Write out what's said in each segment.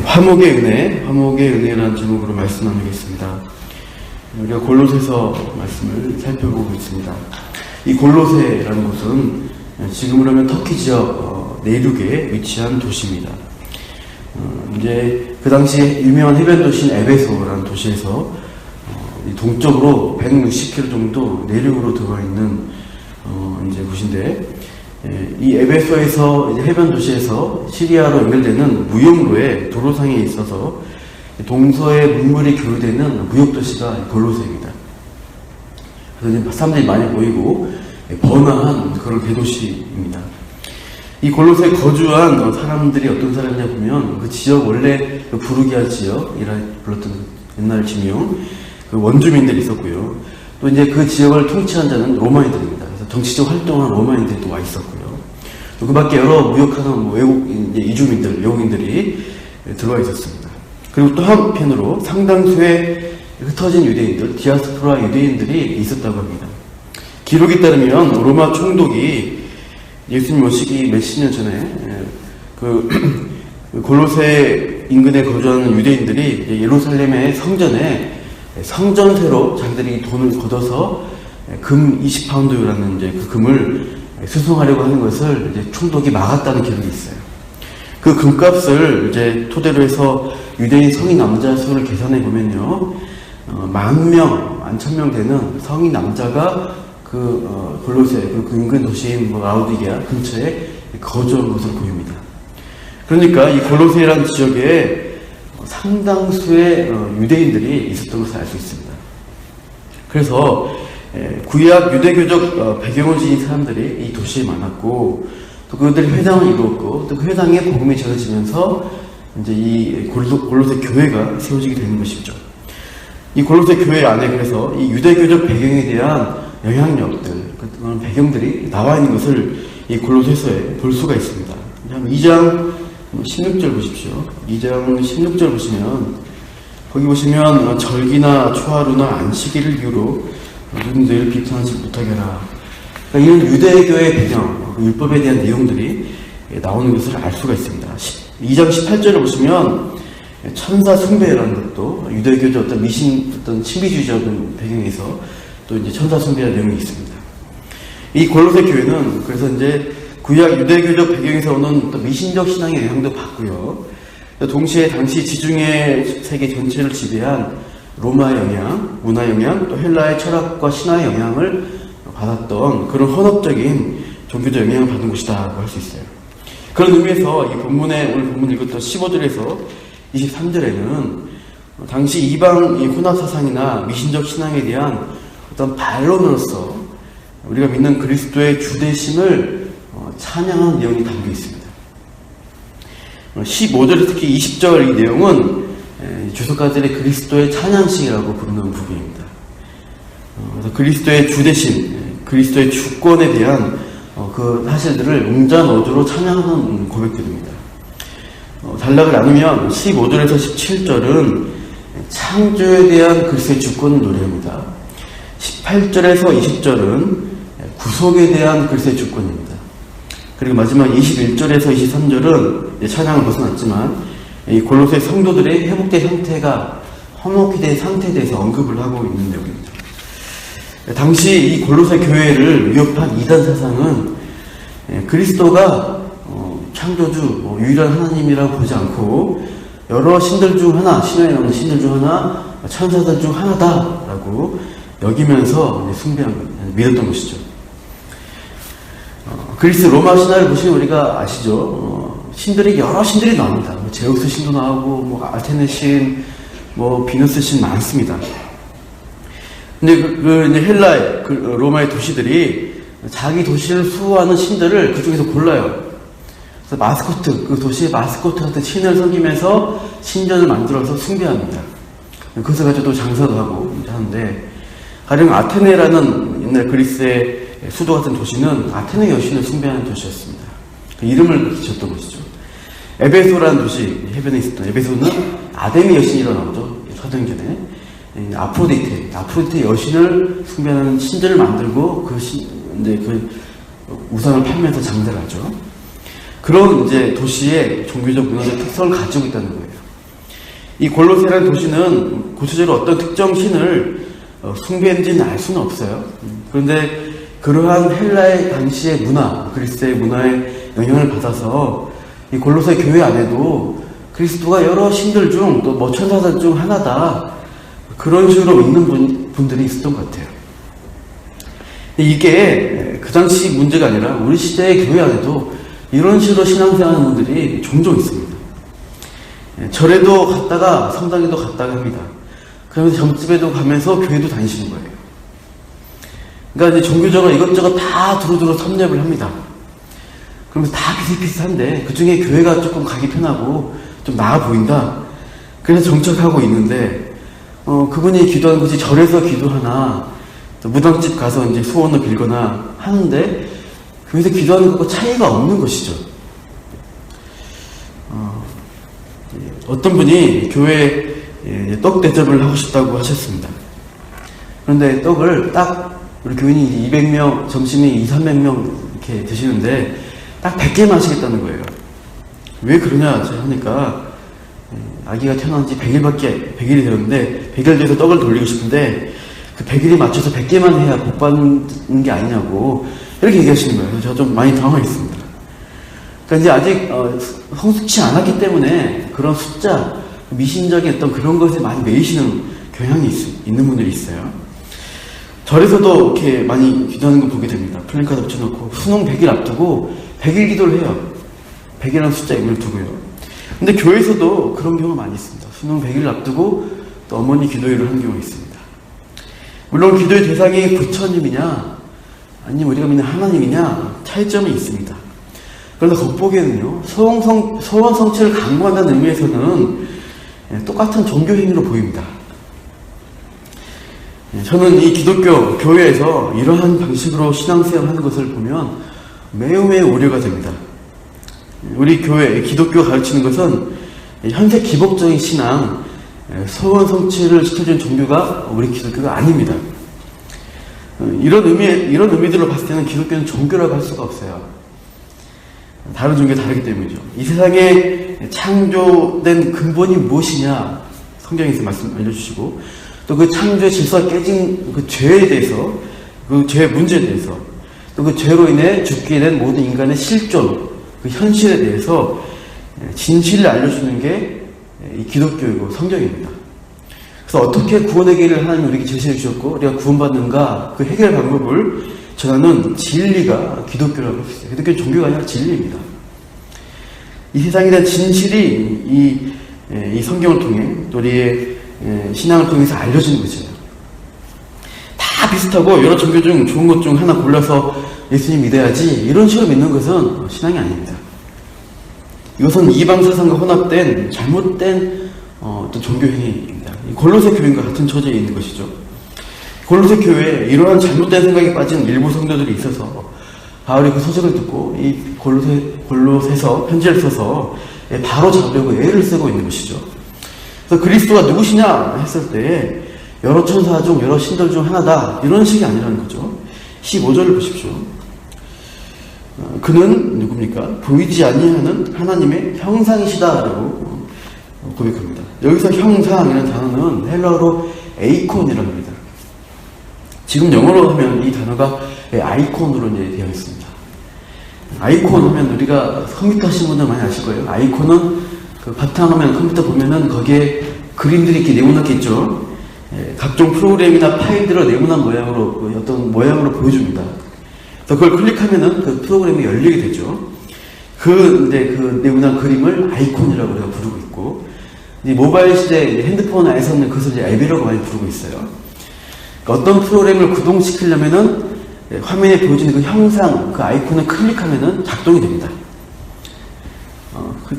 화목의 은혜라는 제목으로 말씀 나누겠습니다. 우리가 골로새서 말씀을 살펴보고 있습니다. 이 골로새라는 곳은 지금으로 하면 터키 지역 내륙에 위치한 도시입니다. 이제 그 당시에 유명한 해변 도시인 에베소라는 도시에서 동쪽으로 160km 정도 내륙으로 들어가 있는 이제 곳인데, 이 에베소에서 이제 해변 도시에서 시리아로 연결되는 무역로에 도로상에 있어서 동서의 문물이 교류되는 무역 도시가 골로새입니다. 그래서 사람들이 많이 보이고 번화한 그런 대도시입니다. 이 골로새에 거주한 사람들이 어떤 사람이냐 보면 그 지역 원래 그 부르기아 지역이라 불렀던 옛날 지명 그 원주민들이 있었고요. 또 이제 그 지역을 통치한 자는 로마인들입니다. 그래서 정치적 활동한 로마인들이 또 와 있었고요. 또 그 밖에 여러 무역하는 외국 이주민들, 외국인들이 들어와 있었습니다. 그리고 또 한편으로 상당수의 흩어진 유대인들, 디아스포라 유대인들이 있었다고 합니다. 기록에 따르면 로마 총독이 예수님 오시기 몇십 년 전에 그 골로새 인근에 거주하는 유대인들이 예루살렘의 성전에 성전세로 자기들이 돈을 걷어서 금 20파운드라는 이제 그 금을 수송하려고 하는 것을 이제 총독이 막았다는 기록이 있어요. 그 금값을 이제 토대로 해서 유대인 성인 남자 수를 계산해 보면요, 10,000명 되는 성인 남자가 골로새 그 인근 도시인 라우디게아 근처에 거주한 것으로 보입니다. 그러니까 이 골로새라는 지역에 상당수의 유대인들이 있었던 것을 알 수 있습니다. 그래서 구약 유대교적 배경을 지닌 사람들이 이 도시에 많았고, 또 그들이 회당을 이루었고, 또 그 회당에 복음이 전해지면서 이제 이 골로새 교회가 세워지게 되는 것이죠. 이 골로새 교회 안에 그래서 이 유대교적 배경에 대한 영향력들, 그런 배경들이 나와 있는 것을 이 골로새서에 볼 수가 있습니다. 2장 16절 보십시오. 2장 16절 보시면, 거기 보시면 절기나 초하루나 안식일을 이유로 너희를 비판하지 못하게 하라. 그러니까 이런 유대교의 배경, 율법에 대한 내용들이 나오는 것을 알 수가 있습니다. 2장 18절을 보시면 천사 숭배라는 것도 유대교적 어떤 신비주의적인 배경에서 또 이제 천사 숭배라는 내용이 있습니다. 이 골로새 교회는 그래서 이제 구약 유대교적 배경에서 오는 또 미신적 신앙의 영향도 받고요. 동시에 당시 지중해 세계 전체를 지배한 로마의 영향, 문화 영향, 또 헬라의 철학과 신화의 영향을 받았던 그런 혼합적인 종교적 영향을 받은 곳이다고 할 수 있어요. 그런 의미에서 이 본문에, 오늘 본문 읽었던 15절에서 23절에는 당시 이방 이 혼합 사상이나 미신적 신앙에 대한 어떤 반론으로서 우리가 믿는 그리스도의 주되심을 찬양하는 내용이 담겨 있습니다. 15절에 특히 20절 이 내용은 주석가들의 그리스도의 찬양식이라고 부르는 부분입니다. 그래서 그리스도의 주되심, 그리스도의 주권에 대한 그 사실들을 웅장어조로 찬양하는 고백들입니다. 단락을 나누면 15절에서 17절은 창조에 대한 그리스도의 주권을 노래합니다. 18절에서 20절은 구속에 대한 그리스도의 주권입니다. 그리고 마지막 21절에서 23절은 찬양을 벗어났지만 이 골로새 성도들의 회복된 상태가 화목히 된 상태에 대해서 언급을 하고 있는 내용입니다. 당시 이 골로새 교회를 위협한 이단 사상은 그리스도가 창조주, 유일한 하나님이라고 보지 않고 여러 신들 중 하나, 신화에 나오는 신들 중 하나, 천사들 중 하나다라고 여기면서 믿었던 것이죠. 그리스 로마 신화를 보시면 우리가 아시죠? 신들이 여러 신들이 나옵니다. 제우스 신도 나오고, 아테네 신, 비너스 신 많습니다. 근데 이제 헬라의, 로마의 도시들이 자기 도시를 수호하는 신들을 그중에서 골라요. 그래서 마스코트, 그 도시의 마스코트 같은 신을 섬기면서 신전을 만들어서 숭배합니다. 그것을 가지고 또 장사도 하고 하는데, 가령 아테네라는 옛날 그리스의 수도 같은 도시는 아테네 여신을 숭배하는 도시였습니다. 그 이름을 지었던 것이죠. 에베소라는 도시, 해변에 있었던 에베소는 아데미 여신이라고 나오죠. 사도행전에. 아프로디테 여신을 숭배하는 신전을 만들고 그 우상을 팔면서 장사를 하죠. 그런 이제 도시의 종교적 문화적 특성을 가지고 있다는 거예요. 이 골로새라는 도시는 구체적으로 어떤 특정 신을 숭배했는지는 알 수는 없어요. 그런데 그러한 헬라의 당시의 문화, 그리스의 문화의 영향을 받아서 이 골로새 교회 안에도 그리스도가 여러 신들 중 또 뭐 천사들 중 하나다, 그런 식으로 믿는 분들이 있었던 것 같아요. 이게 그 당시 문제가 아니라 우리 시대의 교회 안에도 이런 식으로 신앙생활하는 분들이 종종 있습니다. 절에도 갔다가 성당에도 갔다가 합니다. 그러면서 점집에도 가면서 교회도 다니시는 거예요. 그러니까 이제 종교적으로 이것저것 다 두루두루 섭렵을 합니다. 그러면서 다 비슷비슷한데 그 중에 교회가 조금 가기 편하고 좀 나아 보인다. 그래서 정착하고 있는데 그분이 기도하는 것이 절에서 기도하나 또 무당집 가서 이제 소원을 빌거나 하는데 교회에서 기도하는 것과 차이가 없는 것이죠. 어떤 분이 교회에 떡 대접을 하고 싶다고 하셨습니다. 그런데 떡을 딱 우리 교인이 200명, 점심이 2, 300명 이렇게 드시는데 딱 100개만 하시겠다는 거예요. 왜 그러냐 하니까 아기가 태어난 지 100일이 되었는데 100일 뒤에서 떡을 돌리고 싶은데 그 100일에 맞춰서 100개만 해야 복 받는 게 아니냐고 이렇게 얘기하시는 거예요. 그래서 제가 좀 많이 당황했습니다. 그러니까 이제 아직 성숙치 않았기 때문에 그런 숫자, 미신적인 어떤 그런 것에 많이 매이시는 경향이 있는 분들이 있어요. 절에서도 이렇게 많이 기도하는 걸 보게 됩니다. 플랜카드 붙여놓고 수능 100일 앞두고 100일 기도를 해요. 100이라는 숫자 의미를 두고요. 근데 교회에서도 그런 경우가 많이 있습니다. 수능 100일 앞두고 또 어머니 기도회를 하는 경우가 있습니다. 물론 기도의 대상이 부처님이냐 아니면 우리가 믿는 하나님이냐 차이점이 있습니다. 그러나 겉보기에는요, 소원 성취를 강구한다는 의미에서는 똑같은 종교 행위로 보입니다. 저는 이 기독교 교회에서 이러한 방식으로 신앙생활 하는 것을 보면 매우 우려가 됩니다. 우리 교회, 기독교가 가르치는 것은 현재 기복적인 신앙, 소원 성취를 시켜주는 종교가 우리 기독교가 아닙니다. 이런 의미들로 봤을 때는 기독교는 종교라고 할 수가 없어요. 다른 종교가 다르기 때문이죠. 이 세상에 창조된 근본이 무엇이냐 성경에서 말씀 알려주시고 또 그 창조의 질서가 깨진 그 죄에 대해서, 그 죄의 문제에 대해서, 또 그 죄로 인해 죽게 된 모든 인간의 실존, 그 현실에 대해서 진실을 알려주는 게 이 기독교이고 성경입니다. 그래서 어떻게 구원의 길을 하나님이 우리에게 제시해 주셨고 우리가 구원받는가 그 해결 방법을 전하는 진리가 기독교라고 할 수 있어요. 기독교는 종교가 아니라 진리입니다. 이 세상에 대한 진실이 이 성경을 통해 또 우리의 신앙을 통해서 알려지는 거죠. 다 비슷하고 여러 종교 중 좋은 것 중 하나 골라서 예수님 믿어야지 이런 식으로 믿는 것은 신앙이 아닙니다. 이것은 이방 사상과 혼합된 잘못된 어떤 종교 행위입니다. 골로새 교인과 같은 처지에 있는 것이죠. 골로새 교회에 이러한 잘못된 생각에 빠진 일부 성도들이 있어서 바울이 그 소식을 듣고 이 골로새서 편지를 써서 바로 잡으려고 애를 쓰고 있는 것이죠. 그래서 그리스도가 누구시냐 했을 때 여러 천사 중 여러 신들 중 하나다 이런 식이 아니라는 거죠. 15절을 보십시오. 그는 누굽니까? 보이지 아니하는 하나님의 형상이시다라고 고백합니다. 여기서 형상이라는 단어는 헬라어로 에이콘이라고 합니다. 지금 영어로 하면 이 단어가 아이콘으로 이제 되어 있습니다. 아이콘 하면 우리가 컴퓨터 하시는 분들 많이 아실 거예요. 아이콘은 그 바탕화면 컴퓨터 보면은 거기에 그림들이 이렇게 네모나게 있죠. 각종 프로그램이나 파일들을 네모난 모양으로 어떤 모양으로 보여줍니다. 그래서 그걸 클릭하면은 그 프로그램이 열리게 되죠. 그 네모난 그림을 아이콘이라고 우리가 부르고 있고, 이제 모바일 시대 핸드폰 안에서는 그것을 이제 앱이라고 많이 부르고 있어요. 그러니까 어떤 프로그램을 구동시키려면은 화면에 보여지는 그 형상, 그 아이콘을 클릭하면은 작동이 됩니다.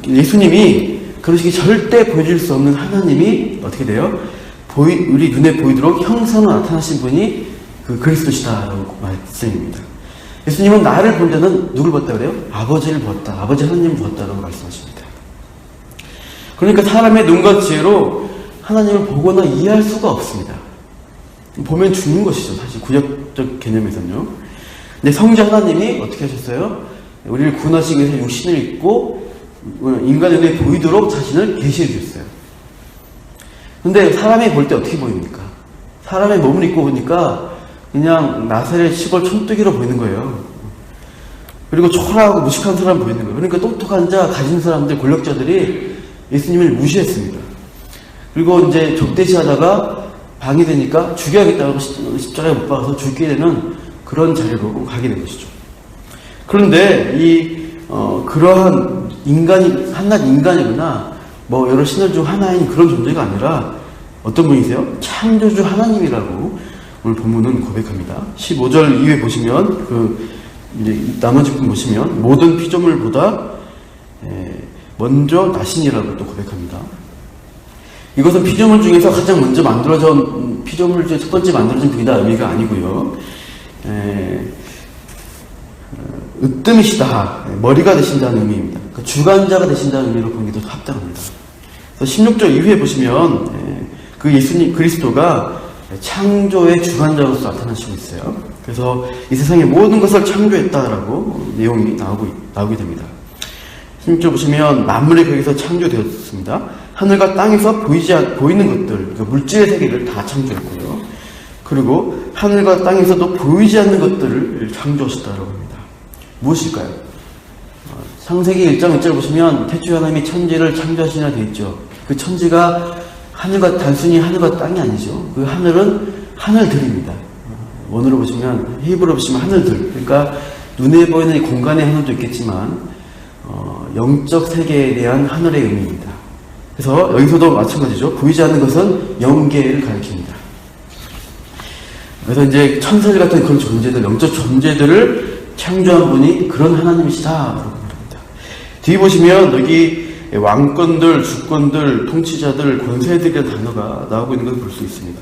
예수님이 그런 식이 절대 보여줄 수 없는 하나님이 어떻게 돼요? 우리 눈에 보이도록 형상으로 나타나신 분이 그 그리스도시다라고 말씀입니다. 예수님은 나를 본 자는 누굴 봤다 그래요? 아버지를 보았다. 아버지 하나님을 보았다라고 말씀하십니다. 그러니까 사람의 눈과 지혜로 하나님을 보거나 이해할 수가 없습니다. 보면 죽는 것이죠. 사실 구약적 개념에서는요. 근데 성자 하나님이 어떻게 하셨어요? 우리를 구원하시기 위해서 육신을 입고 인간의 눈에 보이도록 자신을 계시해 주셨어요. 근데 사람이 볼 때 어떻게 보입니까? 사람의 몸을 입고 보니까 그냥 나사렛 시골 촌뜨기로 보이는 거예요. 그리고 초라하고 무식한 사람 보이는 거예요. 그러니까 똑똑한 자, 가진 사람들, 권력자들이 예수님을 무시했습니다. 그리고 이제 적대시하다가 방해되니까 죽여야겠다고 십자가에 못 박아서 죽게 되는 그런 자리로 가게 된 것이죠. 그런데 그러한 인간이 한낱 인간이구나, 뭐 여러 신들 중 하나인 그런 존재가 아니라 어떤 분이세요? 창조주 하나님이라고 오늘 본문은 고백합니다. 15절 이후에 보시면 이제 나머지 부분 보시면 모든 피조물보다 먼저 나신이라고 또 고백합니다. 이것은 피조물 중에서 가장 먼저 만들어진 피조물 중에 첫 번째 만들어진 분이다 의미가 아니고요. 으뜸이시다, 머리가 되신다는 의미입니다. 그러니까 주관자가 되신다는 의미로 보는 게 더 합당합니다. 그래서 16절 이후에 보시면 그 예수님 그리스도가 창조의 주관자로서 나타나시고 있어요. 그래서 이 세상의 모든 것을 창조했다라고 내용이 나오게 됩니다. 16절 보시면 만물이 거기서 창조되었습니다. 하늘과 땅에서 보이는 것들, 그러니까 물질의 세계를 다 창조했고요. 그리고 하늘과 땅에서도 보이지 않는 것들을 창조하셨다고 합니다. 무엇일까요? 창세기 1장 1절 보시면 태초에 하나님이 천지를 창조하시나 되어 있죠. 그 천지가 단순히 하늘과 땅이 아니죠. 그 하늘은 하늘들입니다. 원어로 보시면, 히브리어로 보시면 하늘들. 그러니까 눈에 보이는 공간의 하늘도 있겠지만 영적 세계에 대한 하늘의 의미입니다. 그래서 여기서도 마찬가지죠. 보이지 않는 것은 영계를 가리킵니다. 그래서 이제 천사들 같은 그런 존재들, 영적 존재들을 창조한 분이 그런 하나님이시다라고 말합니다. 뒤에 보시면 여기 왕권들, 주권들, 통치자들, 권세들이라는 단어가 나오고 있는 것을 볼 수 있습니다.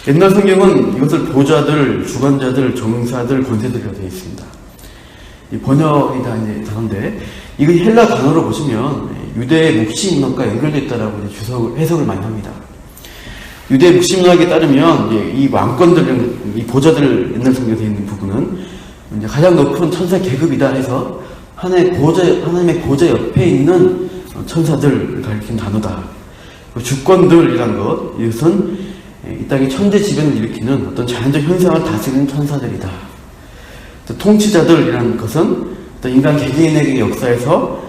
옛날 성경은 이것을 보좌들, 주관자들, 정사들, 권세들이라고 되어 있습니다. 이 번역이 다 이제 단어인데, 이거 헬라 단어로 보시면 유대의 묵시 문학과 연결되어 있다라고 해석을 많이 합니다. 유대 묵시 문학에 따르면 이 왕권들, 이 보좌들, 옛날 성경에 되어 있는 부분은 이제 가장 높은 천사 계급이다 해서 하나님의 보좌 옆에 있는 천사들을 가리키는 단어다. 주권들이란 것, 이것은 이 땅의 천재지변을 일으키는 어떤 자연적 현상을 다스리는 천사들이다. 통치자들이라는 것은 어떤 인간 개개인에게 역사에서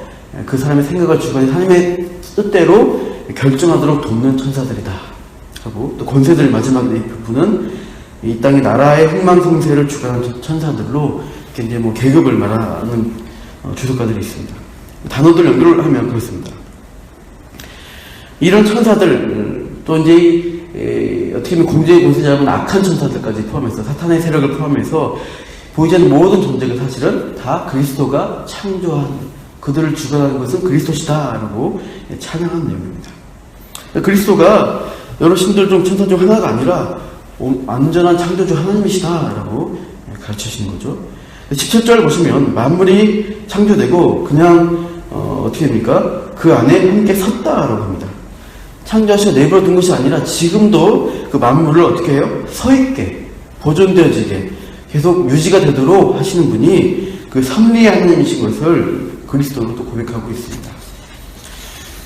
그 사람의 생각을 주관해 하나님의 뜻대로 결정하도록 돕는 천사들이다 하고, 또 권세들 마지막 이 부분은 이 땅의 나라의 흥망성쇠를 주관하는 천사들로 이렇게 이제 뭐 계급을 말하는 주석가들이 있습니다. 단어들 연결을 하면 그렇습니다. 이런 천사들, 또 이제 어떻게 보면 공제의 권세자분 악한 천사들까지 포함해서, 사탄의 세력을 포함해서 보이지 않는 모든 존재가 사실은 다 그리스도가 창조한, 그들을 주관하는 것은 그리스도시다라고 찬양하는 내용입니다. 그리스도가 여러 신들 중 천사 중 하나가 아니라 완전한 창조주 하나님이시다라고 가르치시는 거죠. 17절 보시면 만물이 창조되고 그냥 어떻게 됩니까? 그 안에 함께 섰다라고 합니다. 창조하시고 내버려 둔 것이 아니라 지금도 그 만물을 어떻게 해요? 서 있게, 보존되어지게 계속 유지가 되도록 하시는 분이 그 섭리의 하나님이신 것을 그리스도로 또 고백하고 있습니다.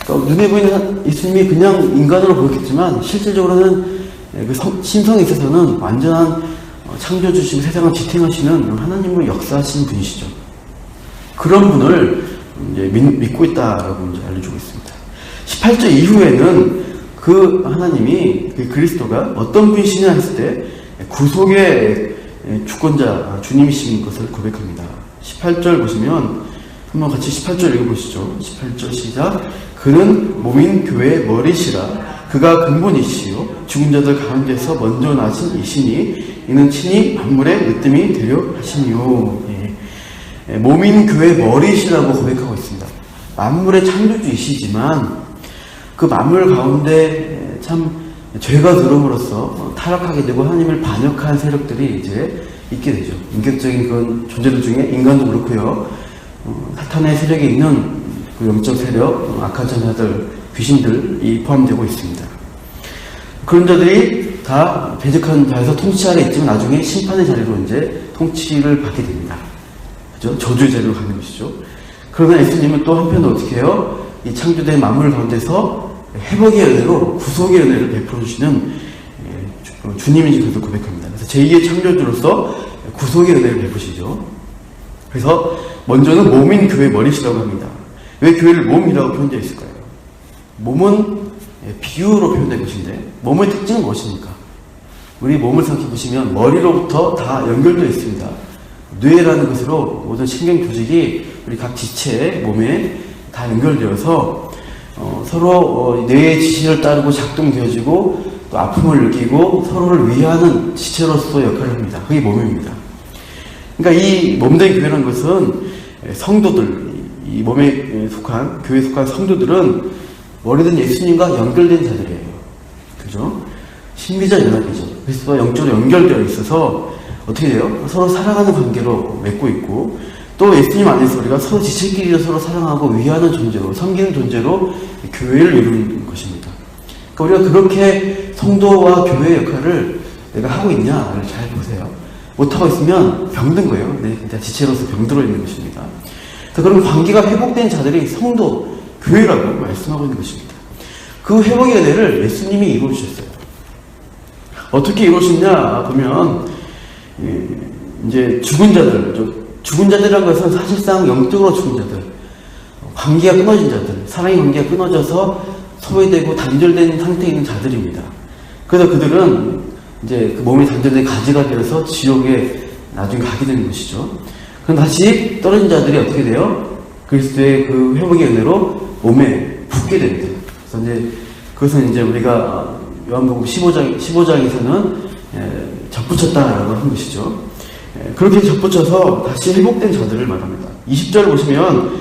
그러니까 눈에 보이는 예수님이 그냥 인간으로 보였겠지만 실질적으로는 그 신성에 있어서는 완전한 창조주시고 세상을 지탱하시는 하나님을 역사하시는 분이시죠. 그런 분을 이제 믿고 있다라고 이제 알려주고 있습니다. 18절 이후에는 그 하나님이, 그 그리스도가 어떤 분이시냐 했을 때 구속의 주권자, 주님이신 것을 고백합니다. 18절 보시면 한번 같이 18절 읽어보시죠. 18절 시작. 그는 몸인 교회의 머리시라. 그가 근본이시요 죽은 자들 가운데서 먼저 나신 이시니 이는 친히 만물의 으뜸이 되려 하시니요. 몸인 교회의 머리시라고 고백하고 있습니다. 만물의 창조주이시지만 그 만물 가운데 참 죄가 들어옴으로써 타락하게 되고 하나님을 반역한 세력들이 이제 있게 되죠. 인격적인 그런 존재들 중에 인간도 그렇고요. 사탄의 세력에 있는 그 영적 세력, 악한 천사들, 귀신들이 포함되고 있습니다. 그런 자들이 다 배적한 자에서 통치 아래 있지만 나중에 심판의 자리로 이제 통치를 받게 됩니다. 그죠? 저주의 자리로 가는 것이죠. 그러나 예수님은 또 한편으로 어떻게 해요? 이 창조된 만물 가운데서 회복의 은혜로 구속의 은혜를 베풀어 주시는 주님인지 그것을 고백합니다. 그래서 제2의 창조주로서 구속의 은혜를 베푸시죠. 그래서 먼저는 몸인 교회 머리시라고 합니다. 왜 교회를 몸이라고 표현되어 있을까요? 몸은 비유로 표현된 것인데 몸의 특징은 무엇입니까? 우리 몸을 생각해 보시면 머리로부터 다 연결되어 있습니다. 뇌라는 것으로 모든 신경 조직이 우리 각 지체의 몸에 다 연결되어서 서로 뇌의 지시를 따르고 작동되어지고 또 아픔을 느끼고 서로를 위하는 지체로서 역할을 합니다. 그게 몸입니다. 그러니까 이 몸된 교회라는 것은 성도들, 이 몸에 속한, 교회에 속한 성도들은 머리든 예수님과 연결된 자들이에요. 그죠? 신비적 연합이죠. 그리스도와 영적으로 연결되어 있어서 어떻게 돼요? 서로 사랑하는 관계로 맺고 있고 또 예수님 안에서 우리가 서로 지체끼리 서로 사랑하고 위하는 존재로, 섬기는 존재로 교회를 이루는 것입니다. 그러니까 우리가 그렇게 성도와 교회의 역할을 내가 하고 있냐를 잘 보세요. 못하고 있으면 병든 거예요. 내가 지체로서 병들어 있는 것입니다. 그래서 그런 관계가 회복된 자들이 성도, 교회라고 말씀하고 있는 것입니다. 그 회복의 은혜를 예수님이 이루어주셨어요. 어떻게 이루어졌냐 보면 이제 죽은 자들이라는 것은 사실상 영적으로 죽은 자들, 관계가 끊어진 자들, 사랑의 관계가 끊어져서 소외되고 단절된 상태에 있는 자들입니다. 그래서 그들은 이제 그 몸이 단절된 가지가 되어서 지옥에 나중에 가게 되는 것이죠. 그럼 다시 떨어진 자들이 어떻게 돼요? 그리스도의 그 회복의 은혜로 몸에 붙게 됩니다. 그래서 이제 그것은 이제 우리가 요한복음 15장에서는 접붙였다라고 한 것이죠. 그렇게 접붙여서 다시 회복된 자들을 말합니다. 20절 보시면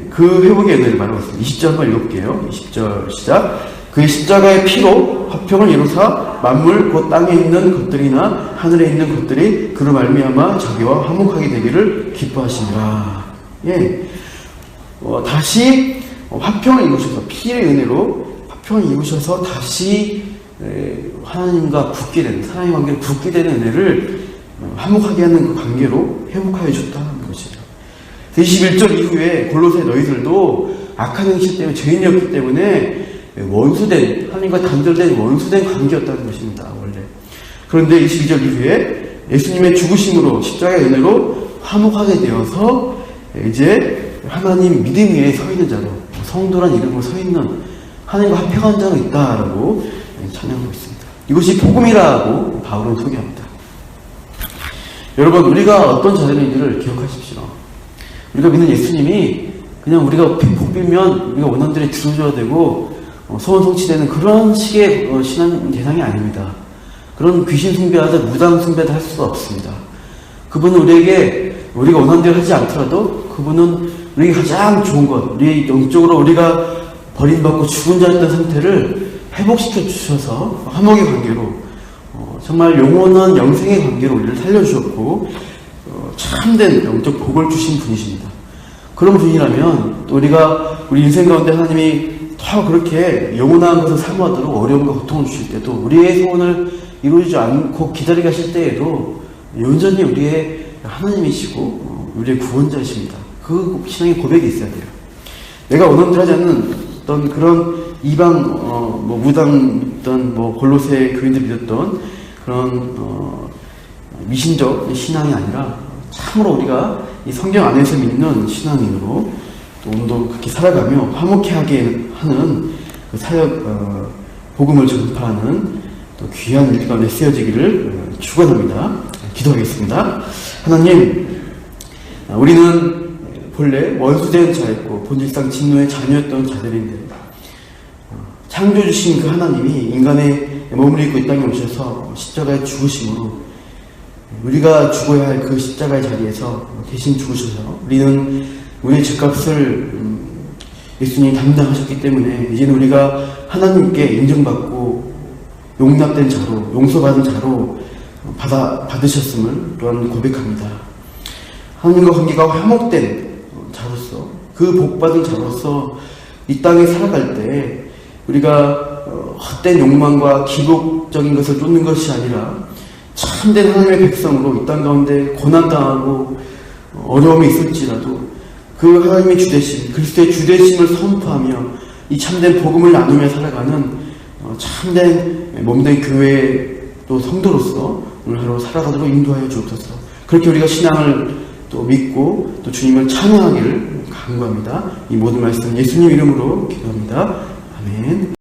그 회복의 은혜를 말하고 있습니다. 20절 한번 읽어볼게요. 20절 시작. 그의 십자가의 피로 화평을 이루사 만물 곧 땅에 있는 것들이나 하늘에 있는 것들이 그로 말미암아 자기와 화목하게 되기를 기뻐하시니라. 예, 다시 화평을 이루셔서 피의 은혜로 화평을 이루셔서 다시 하나님과 붙게 되는, 사랑의 관계로 붙게 되는 은혜를 화목하게 하는 그 관계로 회복하여 줬다는 것이죠. 21절 이후에 골로새 너희들도 악한 행실 때문에 죄인이었기 때문에 원수된, 하나님과 단절된 원수된 관계였다는 것입니다. 원래. 그런데 22절 이후에 예수님의 죽으심으로 십자가의 은혜로 화목하게 되어서 이제 하나님 믿음 위에 서 있는 자로, 성도란 이름으로 서 있는 하나님과 화평한 자로 있다라고 찬양하고 있습니다. 이것이 복음이라고 바울은 소개합니다. 여러분, 우리가 어떤 자들인지를 기억하십시오. 우리가 믿는 예수님이 그냥 우리가 복 빌면 우리가 원하는 대로 주어져야 되고 소원 성취되는 그런 식의 신앙 대상이 아닙니다. 그런 귀신 숭배하듯 무당 숭배도 할 수가 없습니다. 그분은 우리에게 우리가 원하는 대로 하지 않더라도 그분은 우리에게 가장 좋은 것, 우리 영적으로 우리가 버림받고 죽은 자였던 상태를 회복시켜 주셔서 화목의 관계로 정말 영원한 영생의 관계로 우리를 살려주셨고 참된 영적 복을 주신 분이십니다. 그런 분이라면 또 우리가 우리 인생 가운데 하나님이 더 그렇게 영원한 것을 사모하도록 어려움과 고통을 주실 때도 우리의 소원을 이루어지지 않고 기다리게 하실 때에도 여전히 우리의 하나님이시고 우리의 구원자이십니다. 그 신앙의 고백이 있어야 돼요. 내가 원하는 대로 하지 않는 어떤 그런 이방 무당 믿던 골로새 교인들 믿었던 그런 미신적 신앙이 아니라 참으로 우리가 이 성경 안에서 믿는 신앙인으로 또 오늘도 그렇게 살아가며 화목하게 하는 그 사역 복음을 전파하는 또 귀한 일 가운데 쓰여지기를 축원합니다. 기도하겠습니다. 하나님, 우리는 본래 원수된 자였고 본질상 진노의 자녀였던 자들인데 창조 주신 그 하나님이 인간의 몸을 입고 이 땅에 오셔서 십자가에 죽으심으로 우리가 죽어야 할 그 십자가의 자리에서 대신 죽으셔서 우리는 우리의 죄값을 예수님이 담당하셨기 때문에 이제는 우리가 하나님께 인정받고 용납된 자로, 용서받은 자로 받으셨음을 또한 고백합니다. 하나님과 관계가 화목된 자로서, 그 복받은 자로서 이 땅에 살아갈 때 우리가 헛된 욕망과 기복적인 것을 쫓는 것이 아니라 참된 하나님의 백성으로 이 땅 가운데 고난당하고 어려움이 있을지라도 그 하나님의 주대심, 그리스도의 주대심을 선포하며 이 참된 복음을 나누며 살아가는 참된 몸된 교회 또 성도로서 오늘 하루 살아가도록 인도하여 주옵소서. 그렇게 우리가 신앙을 또 믿고 또 주님을 찬양하기를 간구합니다. 이 모든 말씀 예수님 이름으로 기도합니다. 아멘.